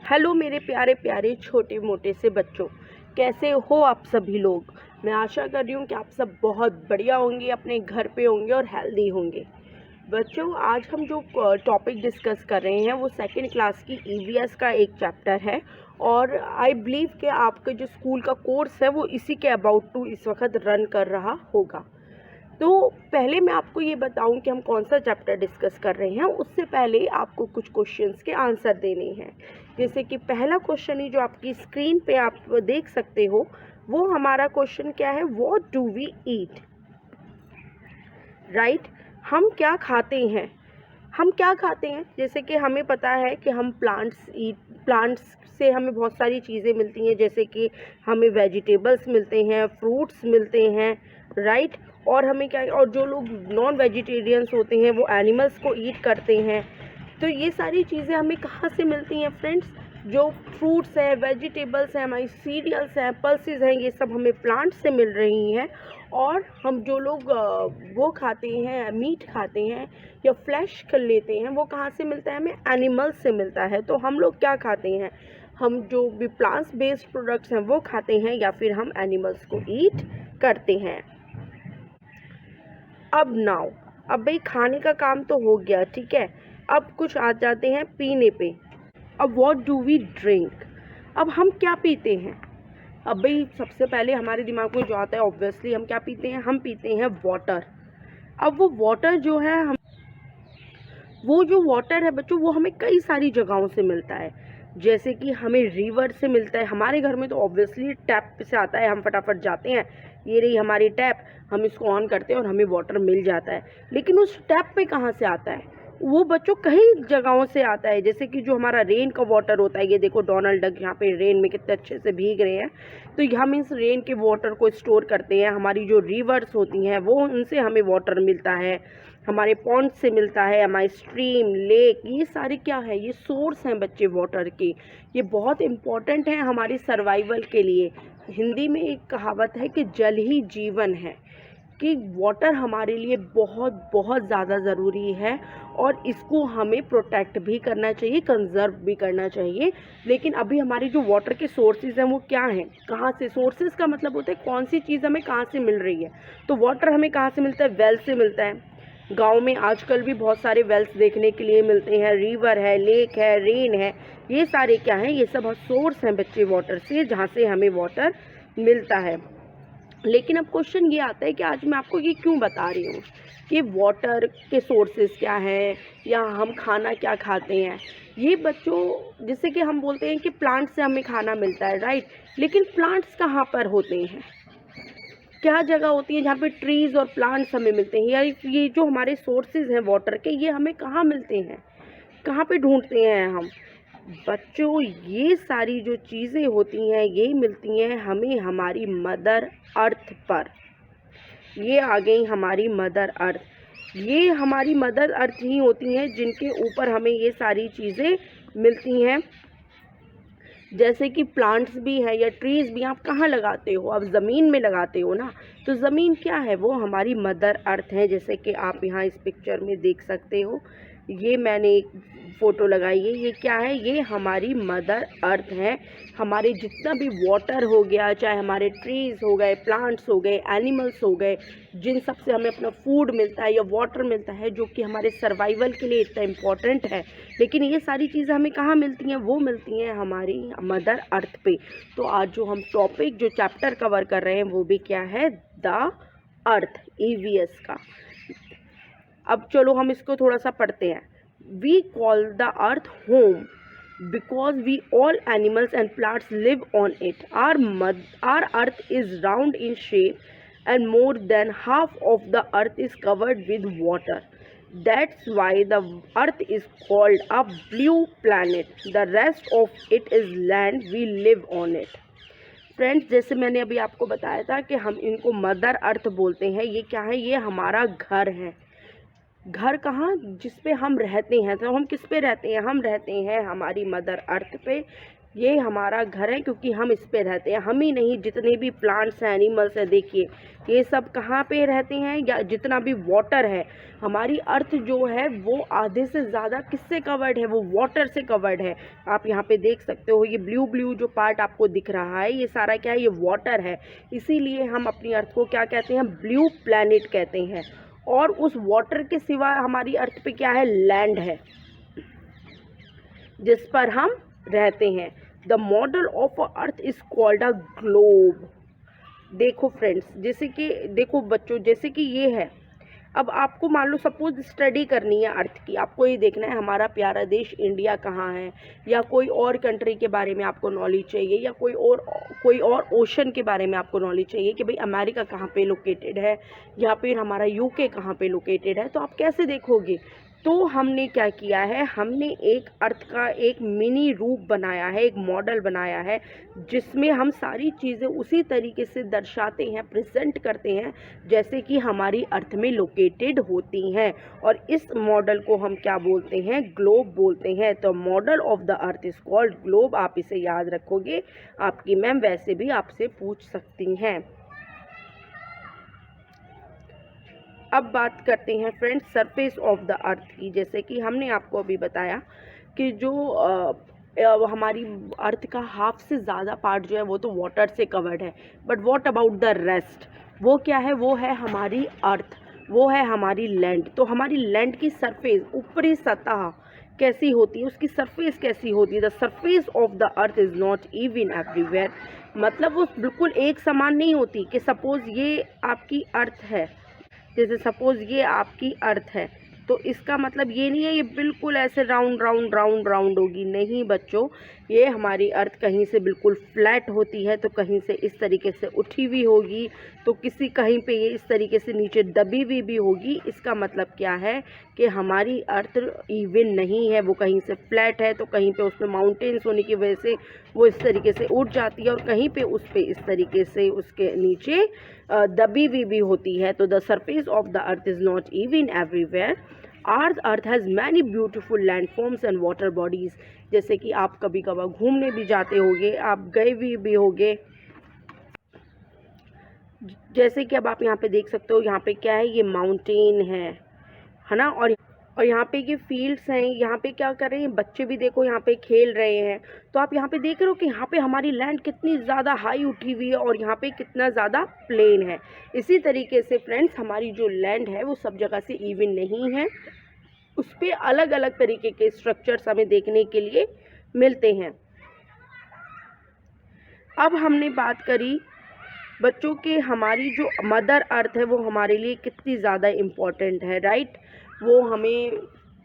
Hello मेरे प्यारे प्यारे छोटे मोटे से बच्चों, कैसे हो आप सभी लोग। मैं आशा कर रही हूँ कि आप सब बहुत बढ़िया होंगे, अपने घर पे होंगे और हेल्दी होंगे। बच्चों, आज हम जो टॉपिक डिस्कस कर रहे हैं वो सेकंड क्लास की ईवीएस का एक चैप्टर है और आई बिलीव कि आपका जो स्कूल का कोर्स है वो इसी के अबाउट टू इस वक्त रन कर रहा होगा। तो पहले मैं आपको ये बताऊं कि हम कौन सा चैप्टर डिस्कस कर रहे हैं, उससे पहले आपको कुछ क्वेश्चंस के आंसर देने हैं। जैसे कि पहला क्वेश्चन ही जो आपकी स्क्रीन पे आप देख सकते हो, वो हमारा क्वेश्चन क्या है, what do we eat. Right, हम क्या खाते हैं। हम क्या खाते हैं, जैसे कि हमें पता है कि हम प्लांट्स से हमें बहुत सारी चीज़ें मिलती हैं, जैसे कि हमें वेजिटेबल्स मिलते हैं, फ्रूट्स मिलते हैं। राइट, और हमें क्या, और जो लोग नॉन वेजिटेरियंस होते हैं वो एनिमल्स को ईट करते हैं। तो ये सारी चीज़ें हमें कहाँ से मिलती हैं फ्रेंड्स, जो फ्रूट्स हैं, वेजिटेबल्स हैं, हमारी सीरियल्स हैं, पल्सेस हैं, ये सब हमें प्लांट से मिल रही हैं। और हम जो लोग वो खाते हैं, मीट खाते हैं या फ्लैश कर लेते हैं, वो कहाँ से मिलता है, हमें एनिमल्स से मिलता है। तो हम लोग क्या खाते हैं, हम जो भी प्लांट्स बेस्ड प्रोडक्ट्स हैं वो खाते हैं या फिर हम एनिमल्स को ईट करते हैं। अब भाई खाने का काम तो हो गया, ठीक है। अब कुछ आ जाते हैं पीने पे। अब व्हाट डू वी ड्रिंक, अब हम क्या पीते हैं। अब भाई सबसे पहले हमारे दिमाग में जो आता है, ऑब्वियसली हम क्या पीते हैं, हम पीते हैं वाटर। अब वो वाटर जो है, हम वो जो वाटर है बच्चों, वो हमें कई सारी जगहों से मिलता है। जैसे कि हमें रिवर से मिलता है, हमारे घर में तो ऑब्वियसली टैप से आता है, हम फटाफट जाते हैं, ये रही हमारी टैप, हम इसको ऑन करते हैं और हमें वाटर मिल जाता है। लेकिन उस टैप पे कहाँ से आता है, वो बच्चों कई जगहों से आता है। जैसे कि जो हमारा रेन का वाटर होता है, ये देखो डोनाल्ड डक यहाँ पे रेन में कितने अच्छे से भीग रहे हैं, तो हम इस रेन के वाटर को स्टोर करते हैं। हमारी जो रिवर्स होती हैं वो, उनसे हमें वाटर मिलता है, हमारे पॉन्ड से मिलता है, हमारी स्ट्रीम, लेक, ये सारे क्या है, ये सोर्स हैं बच्चे वाटर के। ये बहुत इम्पॉर्टेंट है हमारी सर्वाइवल के लिए। हिंदी में एक कहावत है कि जल ही जीवन है, कि वाटर हमारे लिए बहुत बहुत ज़्यादा ज़रूरी है और इसको हमें प्रोटेक्ट भी करना चाहिए, कंजर्व भी करना चाहिए। लेकिन अभी हमारी जो वाटर के सोर्सेज हैं वो क्या हैं, कहाँ से, सोर्सेज का मतलब होता है कौन सी चीज़ हमें कहाँ से मिल रही है। तो वाटर हमें कहाँ से मिलता है, वेल से मिलता है। गांव में आजकल भी बहुत सारे वेल्स देखने के लिए मिलते हैं, रिवर है, लेक है, रेन है, ये सारे क्या हैं, ये सब सोर्स हैं बच्चे वाटर से, जहाँ से हमें वाटर मिलता है। लेकिन अब क्वेश्चन ये आता है कि आज मैं आपको ये क्यों बता रही हूँ कि वाटर के सोर्सेज क्या हैं या हम खाना क्या खाते हैं। ये बच्चों, जैसे कि हम बोलते हैं कि प्लांट से हमें खाना मिलता है, राइट, लेकिन प्लांट्स कहाँ पर होते हैं, क्या जगह होती है जहाँ पे ट्रीज़ और प्लांट्स हमें मिलते हैं, या ये जो हमारे सोर्सेज हैं वाटर के, ये हमें कहाँ मिलते हैं, कहाँ पे ढूंढते हैं हम। बच्चों, ये सारी जो चीज़ें होती हैं ये मिलती हैं हमें हमारी मदर अर्थ पर। ये आ गई हमारी मदर अर्थ, ये हमारी मदर अर्थ ही होती हैं जिनके ऊपर हमें ये सारी चीज़ें मिलती हैं। जैसे कि प्लांट्स भी है या ट्रीज़ भी, आप कहाँ लगाते हो, आप ज़मीन में लगाते हो ना। तो ज़मीन क्या है, वो हमारी मदर अर्थ है। जैसे कि आप यहाँ इस पिक्चर में देख सकते हो, ये मैंने एक फ़ोटो लगाई है, ये क्या है, ये हमारी मदर अर्थ है। हमारे जितना भी वाटर हो गया, चाहे हमारे ट्रीज़ हो गए, प्लांट्स हो गए, एनिमल्स हो गए, जिन सब से हमें अपना फूड मिलता है या वाटर मिलता है, जो कि हमारे सर्वाइवल के लिए इतना इम्पॉर्टेंट है। लेकिन ये सारी चीज़ें हमें कहाँ मिलती हैं, वो मिलती हैं हमारी मदर अर्थ पे। तो आज जो हम टॉपिक, जो चैप्टर कवर कर रहे हैं वो भी क्या है, द अर्थ, ईवीएस का। अब चलो हम इसको थोड़ा सा पढ़ते हैं। We call the earth home because we all animals and plants live on it. Our earth is round in shape and more than half of the earth is covered with water. That's why the earth is called a blue planet. The rest of it is land. We live on it. Friends, जैसे मैंने अभी आपको बताया था कि हम इनको mother earth बोलते हैं। ये क्या है, ये हमारा घर है। घर कहाँ, जिस पे हम रहते हैं। तो हम किस पे रहते हैं, हम रहते हैं हमारी मदर अर्थ पे। ये हमारा घर है क्योंकि हम इस पे रहते हैं। हम ही नहीं, जितने भी प्लांट्स हैं, एनिमल्स हैं, देखिए ये सब कहाँ पे रहते हैं, या जितना भी वाटर है, हमारी अर्थ जो है वो आधे से ज़्यादा किससे कवर्ड है, वो वाटर से कवर्ड है। आप यहाँ पे देख सकते हो, ये ब्लू ब्लू जो पार्ट आपको दिख रहा है, ये सारा क्या है, ये वाटर है। इसीलिए हम अपनी अर्थ को क्या कहते हैं, ब्लू प्लैनेट कहते हैं। और उस वाटर के सिवा हमारी अर्थ पे क्या है, लैंड है जिस पर हम रहते हैं। The model of a earth is called a globe. देखो फ्रेंड्स, जैसे कि देखो बच्चों, जैसे कि ये है, अब आपको मान लो सपोज स्टडी करनी है अर्थ की, आपको ये देखना है हमारा प्यारा देश इंडिया कहाँ है, या कोई और कंट्री के बारे में आपको नॉलेज चाहिए, या कोई और ओशन के बारे में आपको नॉलेज चाहिए कि भाई अमेरिका कहाँ पे लोकेटेड है, या फिर हमारा यूके कहाँ पे लोकेटेड है, तो आप कैसे देखोगे। तो हमने क्या किया है, हमने एक अर्थ का एक मिनी रूप बनाया है, एक मॉडल बनाया है, जिसमें हम सारी चीज़ें उसी तरीके से दर्शाते हैं, प्रेजेंट करते हैं जैसे कि हमारी अर्थ में लोकेटेड होती हैं। और इस मॉडल को हम क्या बोलते हैं, ग्लोब बोलते हैं। तो model of the earth is called globe. आप इसे याद रखोगे, आपकी मैम वैसे भी आपसे पूछ सकती हैं। अब बात करते हैं friends surface of the earth की। जैसे कि हमने आपको अभी बताया कि जो हमारी अर्थ का हाफ से ज़्यादा पार्ट जो है वो तो वाटर से कवर्ड है, but what about the rest, वो क्या है, वो है हमारी अर्थ, वो है हमारी लैंड। तो हमारी लैंड की सरफेस, ऊपरी सतह कैसी होती है, उसकी सरफेस कैसी होती है। The surface of the earth is not even everywhere, मतलब वो बिल्कुल एक समान नहीं होती। कि सपोज़ ये आपकी अर्थ है, जैसे सपोज़ ये आपकी अर्थ है, तो इसका मतलब ये नहीं है ये बिल्कुल ऐसे राउंड राउंड राउंड राउंड होगी, नहीं बच्चों। ये हमारी अर्थ कहीं से बिल्कुल फ्लैट होती है, तो कहीं से इस तरीके से उठी हुई होगी, तो कहीं पे ये इस तरीके से नीचे दबी हुई भी होगी। इसका मतलब क्या है कि हमारी अर्थ इवन नहीं है, वो कहीं से फ्लैट है, तो कहीं पे उसमें माउंटेन्स होने की वजह से वो इस तरीके से उठ जाती है, और कहीं पे उस पे इस तरीके से उसके नीचे दबी हुई भी होती है। तो the surface of the earth is not even everywhere. Earth has many beautiful landforms and water bodies. जैसे कि आप कभी कभार घूमने भी जाते होगे, आप गए भी होगे, जैसे कि अब आप यहाँ पे देख सकते हो, यहाँ पे क्या है, ये माउंटेन है ना, और यहाँ पे ये फील्ड्स हैं। यहाँ पे क्या कर रहे हैं बच्चे भी, देखो यहाँ पे खेल रहे हैं। तो आप यहाँ पे देख रहे हो कि यहाँ पे हमारी लैंड कितनी ज़्यादा हाई उठी हुई है, और यहाँ पे कितना ज़्यादा प्लेन है। इसी तरीके से फ्रेंड्स, हमारी जो लैंड है वो सब जगह से इवन नहीं है, उस पर अलग अलग तरीके के स्ट्रक्चर्स हमें देखने के लिए मिलते हैं। अब हमने बात करी बच्चों के, हमारी जो मदर अर्थ है वो हमारे लिए कितनी ज़्यादा इम्पॉर्टेंट है, राइट। वो हमें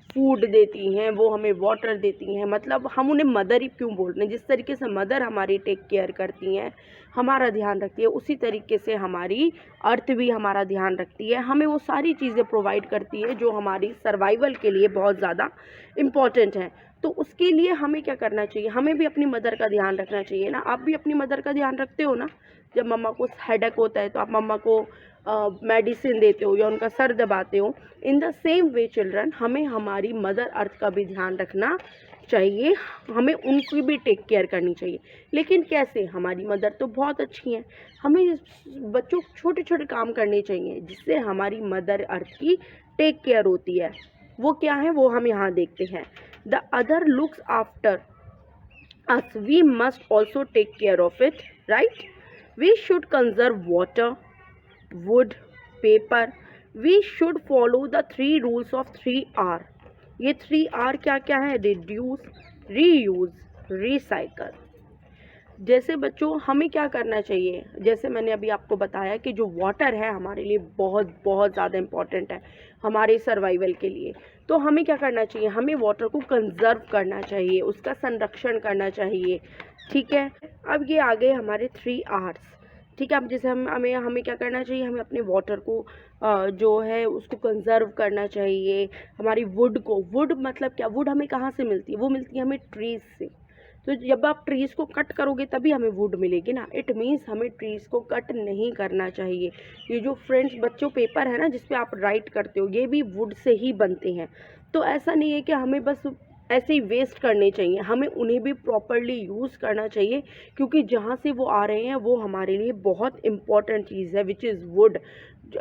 फूड देती हैं, वो हमें वाटर देती हैं, मतलब हम उन्हें मदर ही क्यों बोल रहे हैं। जिस तरीके से मदर हमारी टेक केयर करती हैं, हमारा ध्यान रखती है, उसी तरीके से हमारी अर्थ भी हमारा ध्यान रखती है। हमें वो सारी चीज़ें प्रोवाइड करती है जो हमारी सर्वाइवल के लिए बहुत ज़्यादा इम्पॉर्टेंट है। तो उसके लिए हमें क्या करना चाहिए, हमें भी अपनी मदर का ध्यान रखना चाहिए ना। आप भी अपनी मदर का ध्यान रखते हो ना। जब मम्मा को हेडेक होता है तो आप मम्मा को मेडिसिन देते हो या उनका सर दबाते हो। In the same way children, हमें हमारी मदर अर्थ का भी ध्यान रखना चाहिए, हमें उनकी भी टेक केयर करनी चाहिए। लेकिन कैसे, हमारी मदर तो बहुत अच्छी हैं, हमें बच्चों छोटे छोटे काम करने चाहिए जिससे हमारी मदर अर्थ की टेक केयर होती है। वो क्या है, वो हम यहाँ देखते हैं। The other looks after us, we must also take care of it, right? We should conserve water, wood, paper. We should follow the 3 rules of 3R. ये 3R क्या क्या है, reduce, reuse, recycle। जैसे बच्चों हमें क्या करना चाहिए, जैसे मैंने अभी आपको बताया कि जो वाटर है हमारे लिए बहुत बहुत ज़्यादा इम्पॉर्टेंट है हमारे सर्वाइवल के लिए। तो हमें क्या करना चाहिए, हमें वाटर को कंजर्व करना चाहिए, उसका संरक्षण करना चाहिए, ठीक है। अब ये आ गए हमारे 3Rs, ठीक है। अब जैसे हमें क्या करना चाहिए, हमें अपने वाटर को जो है उसको कंजर्व करना चाहिए। हमारी वुड को, वुड मतलब क्या, वुड हमें कहाँ से मिलती है, वो मिलती है हमें ट्रीज़ से। तो जब आप ट्रीज़ को कट करोगे तभी हमें वुड मिलेगी ना। इट मीन्स हमें ट्रीज़ को कट नहीं करना चाहिए। ये जो फ्रेंड्स बच्चों पेपर है ना जिस पे आप राइट करते हो, ये भी वुड से ही बनते हैं। तो ऐसा नहीं है कि हमें बस ऐसे ही वेस्ट करने चाहिए, हमें उन्हें भी प्रॉपरली यूज़ करना चाहिए, क्योंकि जहाँ से वो आ रहे हैं वो हमारे लिए बहुत इम्पॉर्टेंट चीज़ है, विच इज़ वुड।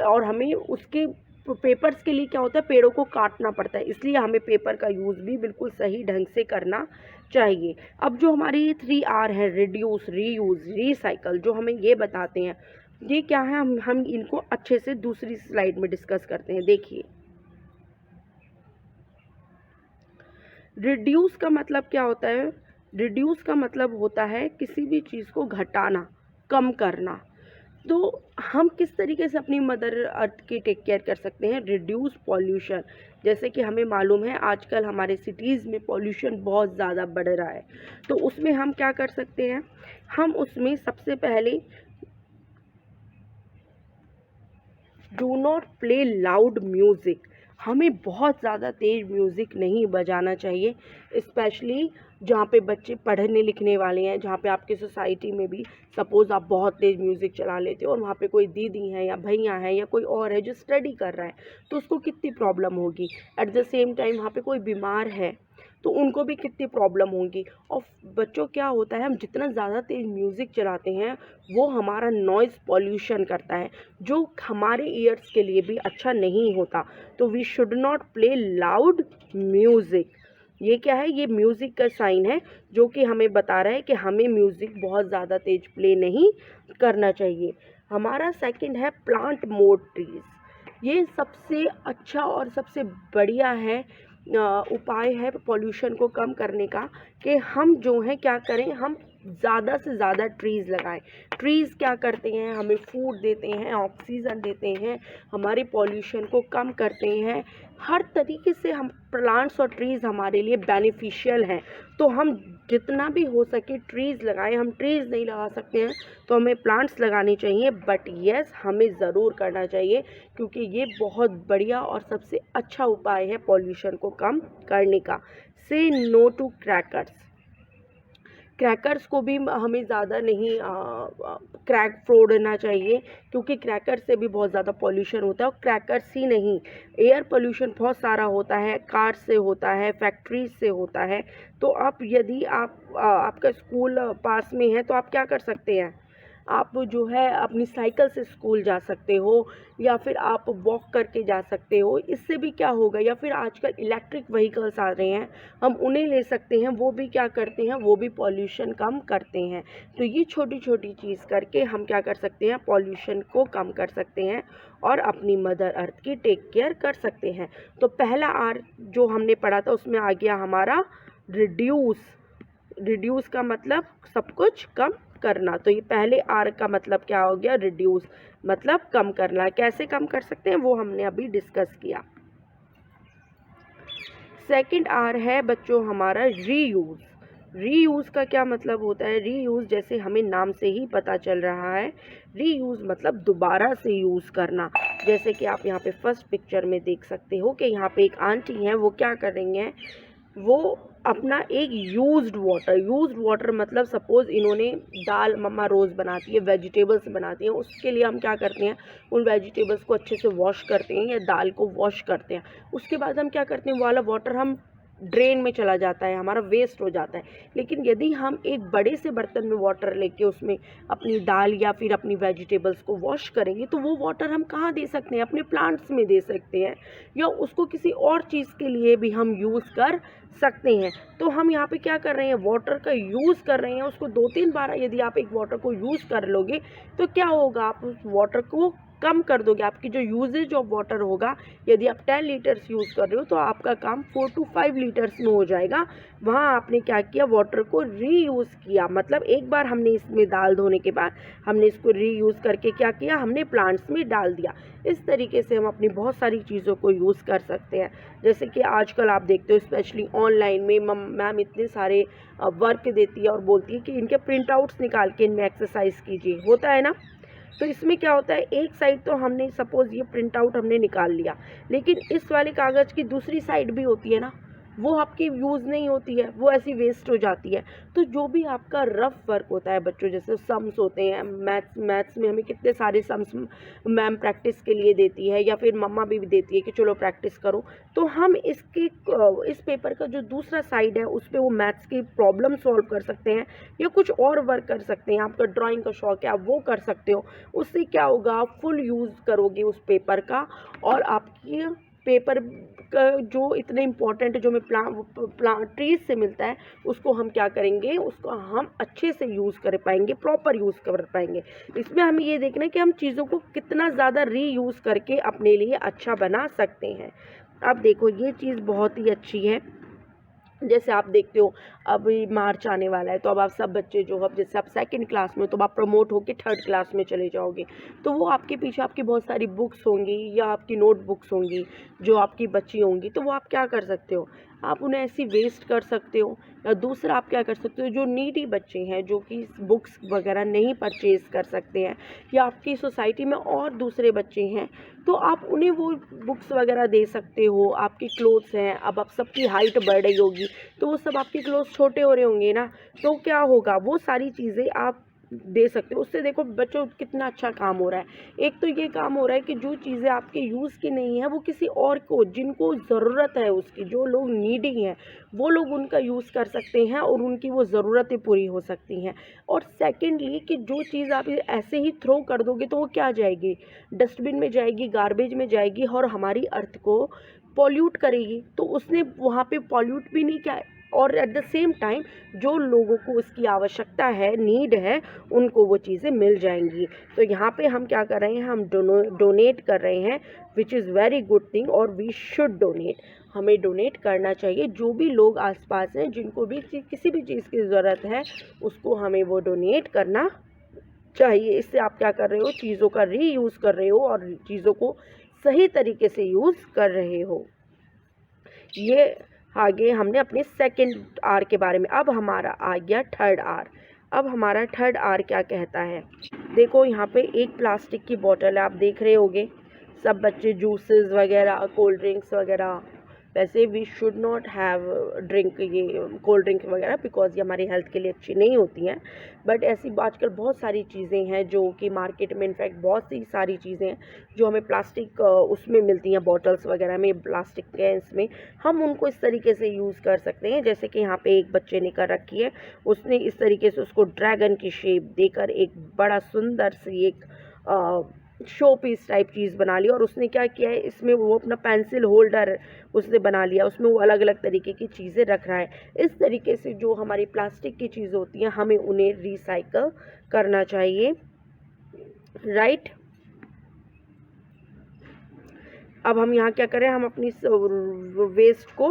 और हमें उसके पेपर्स के लिए क्या होता है, पेड़ों को काटना पड़ता है, इसलिए हमें पेपर का यूज़ भी बिल्कुल सही ढंग से करना चाहिए। अब जो हमारी ये 3R है, रिड्यूस, रीयूज़, रीसाइकल, जो हमें ये बताते हैं, ये क्या है, हम इनको अच्छे से दूसरी स्लाइड में डिस्कस करते हैं। देखिए, रिड्यूस का मतलब क्या होता है? रिड्यूस का मतलब होता है किसी भी चीज़ को घटाना, कम करना। तो हम किस तरीके से अपनी मदर अर्थ की टेक केयर कर सकते हैं? Reduce pollution. जैसे कि हमें मालूम है आजकल हमारे सिटीज़ में पॉल्यूशन बहुत ज़्यादा बढ़ रहा है, तो उसमें हम क्या कर सकते हैं? हम उसमें सबसे पहले do not play loud music. हमें बहुत ज़्यादा तेज़ म्यूज़िक नहीं बजाना चाहिए, स्पेशली जहाँ पे बच्चे पढ़ने लिखने वाले हैं, जहाँ पे आपकी सोसाइटी में भी सपोज़ आप बहुत तेज़ म्यूज़िक चला लेते हो और वहाँ पे कोई दीदी हैं या भैया हैं या कोई और है जो स्टडी कर रहा है, तो उसको कितनी प्रॉब्लम होगी। एट द सेम टाइम वहाँ पे कोई बीमार है तो उनको भी कितनी प्रॉब्लम होगी। और बच्चों क्या होता है, हम जितना ज़्यादा तेज़ म्यूज़िक चलाते हैं वो हमारा नॉइज़ पॉल्यूशन करता है, जो हमारे ईयर्स के लिए भी अच्छा नहीं होता। तो we should not play loud music. ये क्या है? ये म्यूज़िक का साइन है जो कि हमें बता रहा है कि हमें म्यूज़िक बहुत ज़्यादा तेज़ प्ले नहीं करना चाहिए। हमारा सेकंड है प्लांट मोर ट्रीज़। ये सबसे अच्छा और सबसे बढ़िया है उपाय है पॉल्यूशन को कम करने का, कि हम जो है क्या करें, हम ज़्यादा से ज़्यादा ट्रीज़ लगाएं। ट्रीज़ क्या करते हैं? हमें फूड देते हैं, ऑक्सीजन देते हैं, हमारे पॉल्यूशन को कम करते हैं। हर तरीके से हम प्लांट्स और ट्रीज़ हमारे लिए बेनिफिशियल हैं, तो हम जितना भी हो सके ट्रीज़ लगाएं। हम ट्रीज़ नहीं लगा सकते हैं तो हमें प्लांट्स लगाने चाहिए, बट येस हमें ज़रूर करना चाहिए, क्योंकि ये बहुत बढ़िया और सबसे अच्छा उपाय है पॉल्यूशन को कम करने का। से नो टू क्रैकर्स। क्रैकर्स को भी हमें ज़्यादा नहीं क्रैक फोड़ना चाहिए, क्योंकि क्रैकर से भी बहुत ज़्यादा पॉल्यूशन होता है। और क्रैकर्स ही नहीं, एयर पोल्यूशन बहुत सारा होता है, कार से होता है, फैक्ट्रीज से होता है। तो आप यदि आपका स्कूल पास में है तो आप क्या कर सकते हैं? आप जो है अपनी साइकिल से स्कूल जा सकते हो, या फिर आप वॉक करके जा सकते हो। इससे भी क्या होगा, या फिर आजकल इलेक्ट्रिक व्हीकल्स आ रहे हैं, हम उन्हें ले सकते हैं, वो भी क्या करते हैं, वो भी पॉल्यूशन कम करते हैं। तो ये छोटी छोटी चीज़ करके हम क्या कर सकते हैं, पॉल्यूशन को कम कर सकते हैं और अपनी मदर अर्थ की टेक केयर कर सकते हैं। तो पहला आर जो हमने पढ़ा था उसमें आ गया हमारा रिड्यूस। रिड्यूस का मतलब सब कुछ कम करना। तो ये पहले आर का मतलब क्या हो गया, रिड्यूस, मतलब कम करना। कैसे कम कर सकते हैं वो हमने अभी डिस्कस किया। सेकंड आर है बच्चों हमारा रीयूज़। रीयूज़ का क्या मतलब होता है? रीयूज़ जैसे हमें नाम से ही पता चल रहा है, रीयूज़ मतलब दोबारा से यूज़ करना। जैसे कि आप यहाँ पे फर्स्ट पिक्चर में देख सकते हो कि यहाँ पे एक आंटी हैं, वो क्या कर रही हैं, वो अपना एक यूज्ड वाटर मतलब सपोज़ इन्होंने दाल मम्मा रोज़ बनाती है, वेजिटेबल्स बनाती हैं, उसके लिए हम क्या करते हैं, उन वेजिटेबल्स को अच्छे से वॉश करते हैं या दाल को वॉश करते हैं। उसके बाद हम क्या करते हैं, वो वाला वाटर हम ड्रेन में चला जाता है, हमारा वेस्ट हो जाता है। लेकिन यदि हम एक बड़े से बर्तन में वाटर लेके उसमें अपनी दाल या फिर अपनी वेजिटेबल्स को वॉश करेंगे, तो वो वाटर हम कहाँ दे सकते हैं, अपने प्लांट्स में दे सकते हैं, या उसको किसी और चीज़ के लिए भी हम यूज़ कर सकते हैं। तो हम यहाँ पे क्या कर रहे हैं, वाटर का यूज़ कर रहे हैं। उसको 2-3 बार यदि आप एक वाटर को यूज़ कर लोगे तो क्या होगा, आप उस वाटर को कम कर दोगे। आपकी जो यूजेज ऑफ वाटर होगा, यदि आप 10 लीटर्स यूज़ कर रहे हो तो आपका काम 4 to 5 लीटर्स में हो जाएगा। वहाँ आपने क्या किया, वाटर को रीयूज़ किया। मतलब एक बार हमने इसमें दाल धोने के बाद हमने इसको रीयूज़ करके क्या किया, हमने प्लांट्स में डाल दिया। इस तरीके से हम अपनी बहुत सारी चीज़ों को यूज़ कर सकते हैं। जैसे कि आजकल आप देखते हो स्पेशली ऑनलाइन में मैम इतने सारे वर्क देती है और बोलती है कि इनके प्रिंट आउट्स निकाल के इनमें एक्सरसाइज कीजिए, होता है ना। तो इसमें क्या होता है, एक साइड तो हमने सपोज़ ये प्रिंट आउट हमने निकाल लिया, लेकिन इस वाले कागज़ की दूसरी साइड भी होती है ना, वो आपकी यूज़ नहीं होती है, वो ऐसी वेस्ट हो जाती है। तो जो भी आपका रफ़ वर्क होता है बच्चों, जैसे सम्स होते हैं, मैथ्स में हमें कितने सारे सम्स मैम प्रैक्टिस के लिए देती है या फिर मम्मा भी देती है कि चलो प्रैक्टिस करो। तो हम इस पेपर का जो दूसरा साइड है उस पे वो मैथ्स की प्रॉब्लम सॉल्व कर सकते हैं या कुछ और वर्क कर सकते हैं। आपका ड्राइंग का शौक है, आप वो कर सकते हो। उससे क्या होगा, आप फुल यूज़ करोगे उस पेपर का, और आपकी पेपर का जो इतने इम्पोर्टेंट जो हमें प्लांट ट्रीज से मिलता है, उसको हम क्या करेंगे, उसको हम अच्छे से यूज़ कर पाएंगे, प्रॉपर यूज़ कर पाएंगे। इसमें हमें ये देखना है कि हम चीज़ों को कितना ज़्यादा रीयूज़ करके अपने लिए अच्छा बना सकते हैं। अब देखो ये चीज़ बहुत ही अच्छी है। जैसे आप देखते हो अभी मार्च आने वाला है, तो अब आप सब बच्चे जो अब जैसे आप सेकंड क्लास में हो, तो आप प्रमोट होकर थर्ड क्लास में चले जाओगे, तो वो आपके पीछे आपकी बहुत सारी बुक्स होंगी या आपकी नोट बुक्स होंगी जो आपकी बची होंगी। तो वो आप क्या कर सकते हो, आप उन्हें ऐसी वेस्ट कर सकते हो। या दूसरा आप क्या कर सकते हो, जो नीडी बच्चे हैं जो कि बुक्स वगैरह नहीं परचेज कर सकते हैं, या आपकी सोसाइटी में और दूसरे बच्चे हैं, तो आप उन्हें वो बुक्स वगैरह दे सकते हो। आपके क्लोथ्स हैं, अब आप सबकी हाइट बढ़ रही होगी, तो वो सब आपके क्लोथ्स छोटे हो रहे होंगे ना, तो क्या होगा, वो सारी चीज़ें आप दे सकते हो। उससे देखो बच्चों कितना अच्छा काम हो रहा है। एक तो ये काम हो रहा है कि जो चीज़ें आपके यूज़ की नहीं है वो किसी और को, जिनको ज़रूरत है उसकी, जो लोग नीडी हैं, वो लोग उनका यूज़ कर सकते हैं और उनकी वो ज़रूरतें पूरी हो सकती हैं। और सेकेंडली कि जो चीज़ आप ऐसे ही थ्रो कर दोगे तो वो क्या जाएगी, डस्टबिन में जाएगी, गार्बेज में जाएगी और हमारी अर्थ को पॉल्यूट करेगी। तो उसने वहाँ पे पॉल्यूट भी नहीं किया, और एट द सेम टाइम जो लोगों को उसकी आवश्यकता है, नीड है, उनको वो चीज़ें मिल जाएंगी। तो यहाँ पे हम क्या कर रहे हैं, हम डोनेट कर रहे हैं, which is very good thing, और वी शुड डोनेट। हमें डोनेट करना चाहिए। जो भी लोग आसपास हैं जिनको भी किसी भी चीज़ की ज़रूरत है, उसको हमें वो डोनेट करना चाहिए। इससे आप क्या कर रहे हो, चीज़ों का रीयूज़ कर रहे हो और चीज़ों को सही तरीके से यूज़ कर रहे हो। ये आगे हमने अपने सेकंड आर के बारे में। अब हमारा आ गया थर्ड आर। अब हमारा थर्ड आर क्या कहता है, देखो यहाँ पे एक प्लास्टिक की बोतल है, आप देख रहे होगे सब बच्चे जूसेस वगैरह, कोल्ड ड्रिंक्स वगैरह, वैसे we should not have drink, ये कोल्ड ड्रिंक वगैरह, बिकॉज ये हमारी हेल्थ के लिए अच्छी नहीं होती हैं। बट ऐसी आजकल बहुत सारी चीज़ें हैं जो कि मार्केट में, इनफैक्ट बहुत सी सारी चीज़ें हैं जो हमें प्लास्टिक उसमें मिलती हैं, बॉटल्स वगैरह में, प्लास्टिक कैंस में। हम उनको इस तरीके से यूज़ कर सकते हैं, जैसे कि यहाँ पे एक बच्चे ने कर रखी है, उसने इस तरीके से उसको ड्रैगन की शेप देकर एक बड़ा सुंदर सी एक शो पीस टाइप चीज़ बना ली। और उसने क्या किया है, इसमें वो अपना पेंसिल होल्डर उसने बना लिया, उसमें वो अलग अलग तरीके की चीज़ें रख रहा है। इस तरीके से जो हमारी प्लास्टिक की चीज़ें होती हैं, हमें उन्हें रिसाइकल करना चाहिए, राइट। अब हम यहाँ क्या कर रहे हैं, हम अपनी वेस्ट को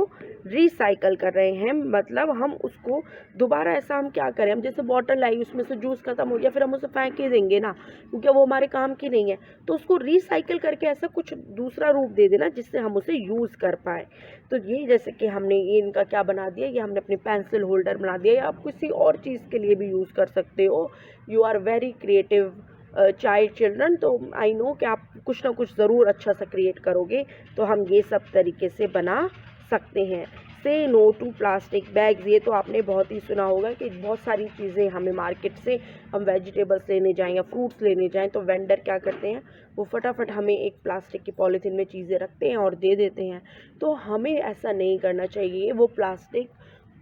रिसाइकल कर रहे हैं, मतलब हम उसको दोबारा, ऐसा हम क्या करें, हम जैसे बॉटल लाई, उसमें से जूस खत्म हो गया, फिर हम उसे फेंक ही देंगे ना, क्योंकि वो हमारे काम की नहीं है। तो उसको रिसाइकल करके ऐसा कुछ दूसरा रूप दे देना जिससे हम उसे यूज़ कर पाए। तो ये जैसे कि हमने ये इनका क्या बना दिया, ये हमने अपनी पेंसिल होल्डर बना दिया, या आप किसी और चीज़ के लिए भी यूज़ कर सकते हो। You are very creative children, तो आई नो कि आप कुछ ना कुछ ज़रूर अच्छा सा क्रिएट करोगे। तो हम ये सब तरीके से बना सकते हैं। से नो टू प्लास्टिक बैग्स, ये तो आपने बहुत ही सुना होगा कि बहुत सारी चीज़ें हमें मार्केट से, हम वेजिटेबल्स लेने जाएँ या फ्रूट्स लेने जाएँ, तो वेंडर क्या करते हैं, वो फटाफट हमें एक प्लास्टिक की पॉलीथीन में चीज़ें रखते हैं और दे देते हैं। तो हमें ऐसा नहीं करना चाहिए। वो प्लास्टिक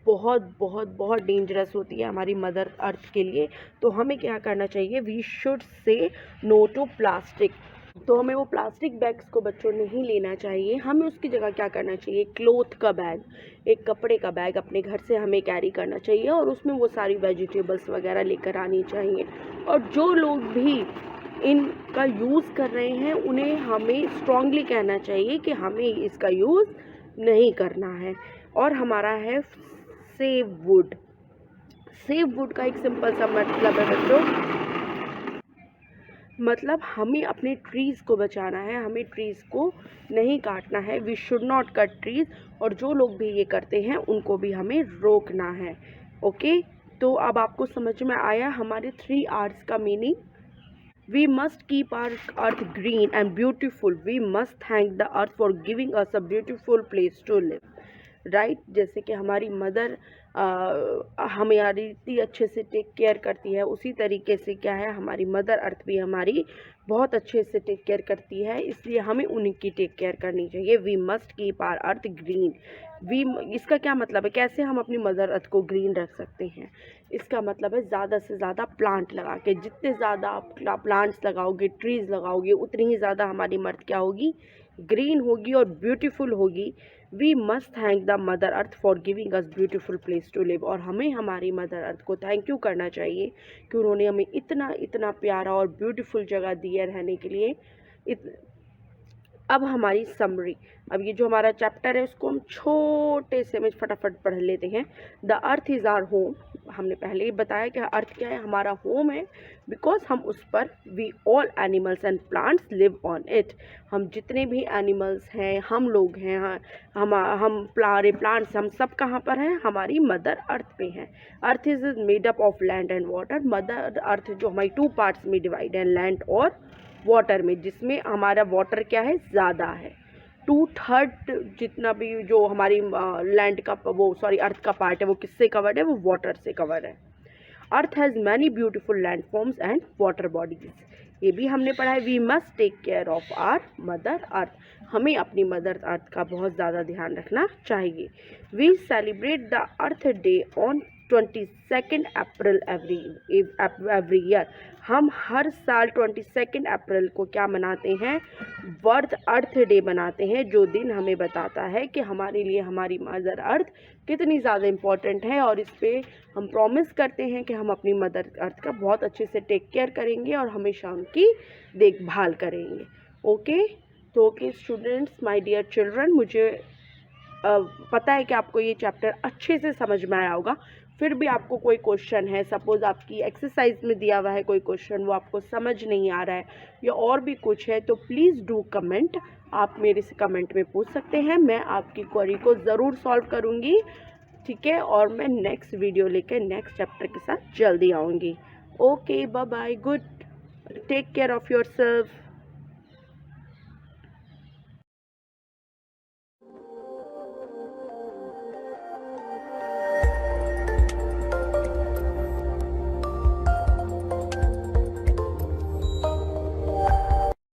बहुत बहुत बहुत डेंजरस होती है हमारी मदर अर्थ के लिए। तो हमें क्या करना चाहिए, we should say no to plastic. तो हमें वो प्लास्टिक बैग्स को बच्चों नहीं लेना चाहिए। हमें उसकी जगह क्या करना चाहिए, क्लोथ का बैग, एक कपड़े का बैग अपने घर से हमें कैरी करना चाहिए, और उसमें वो सारी वेजिटेबल्स वगैरह लेकर आनी चाहिए। और जो लोग भी इनका यूज़ कर रहे हैं, उन्हें हमें स्ट्रांगली कहना चाहिए कि हमें इसका यूज़ नहीं करना है। और हमारा है सेव वुड। सेव वुड का एक सिंपल सा मतलब है बच्चों, मतलब हमें अपने ट्रीज़ को बचाना है, हमें ट्रीज़ को नहीं काटना है। We should not cut trees. और जो लोग भी ये करते हैं उनको भी हमें रोकना है। ओके, तो अब आपको समझ में आया हमारे 3 R's का meaning. We must keep our earth green and beautiful. We must thank the earth for giving us a beautiful place to live. Right. जैसे कि हमारी मदर हमारी इतनी अच्छे से टेक केयर करती है, उसी तरीके से क्या है, हमारी मदर अर्थ भी हमारी बहुत अच्छे से टेक केयर करती है, इसलिए हमें उनकी टेक केयर करनी चाहिए। We must keep our earth green. We, इसका क्या मतलब है, कैसे हम अपनी मदर अर्थ को ग्रीन रख सकते हैं? इसका मतलब है ज़्यादा से ज़्यादा प्लांट लगा के। जितने ज़्यादा आप प्लांट्स लगाओगे, ट्रीज़ लगाओगे, उतनी ही ज़्यादा हमारी मर्थ क्या होगी, ग्रीन होगी और ब्यूटीफुल होगी। We must thank the mother earth for giving us beautiful place to live. और हमें हमारी मदर अर्थ को थैंक यू करना चाहिए कि उन्होंने हमें इतना इतना प्यारा और ब्यूटीफुल जगह दी है रहने के लिए। अब हमारी समरी, अब ये जो हमारा चैप्टर है उसको हम छोटे से में फटाफट पढ़ लेते हैं। The earth is our home. हमने पहले ही बताया कि अर्थ क्या है, हमारा होम है, बिकॉज हम उस पर, we all animals and plants live on it. हम जितने भी एनिमल्स हैं, हम लोग हैं, हम प्लांट्स, हम सब कहाँ पर हैं, हमारी मदर अर्थ पे हैं। Earth is made up of land and water. Mother earth जो हमारी 2 पार्ट्स में डिवाइड है, लैंड और वाटर में, जिसमें हमारा वाटर क्या है, ज़्यादा है। 2/3 जितना भी जो हमारी लैंड का अर्थ का पार्ट है, वो किससे कवर्ड है, वो वाटर से कवर है। Earth has many beautiful land forms and water bodies. ये भी हमने पढ़ा है। We must take care of our mother earth. हमें अपनी मदर अर्थ का बहुत ज़्यादा ध्यान रखना चाहिए। We celebrate the earth day on 22 April every year. हम हर साल 22 अप्रैल को क्या मनाते हैं, वर्ल्ड अर्थ डे मनाते हैं, जो दिन हमें बताता है कि हमारे लिए हमारी मदर अर्थ कितनी ज़्यादा इम्पॉर्टेंट है। और इस पर हम प्रॉमिस करते हैं कि हम अपनी मदर अर्थ का बहुत अच्छे से टेक केयर करेंगे और हमेशा उनकी देखभाल करेंगे। ओके, तो okay students, my dear children, मुझे पता है कि आपको ये चैप्टर अच्छे से समझ में आया होगा। फिर भी आपको कोई क्वेश्चन है, सपोज़ आपकी एक्सरसाइज में दिया हुआ है कोई क्वेश्चन, वो आपको समझ नहीं आ रहा है या और भी कुछ है, तो प्लीज़ डू कमेंट। आप मेरे से कमेंट में पूछ सकते हैं, मैं आपकी क्वेरी को ज़रूर सॉल्व करूँगी, ठीक है। और मैं नेक्स्ट वीडियो लेकर नेक्स्ट चैप्टर के साथ जल्दी आऊँगी। Okay, bye bye, good, take care of yourself.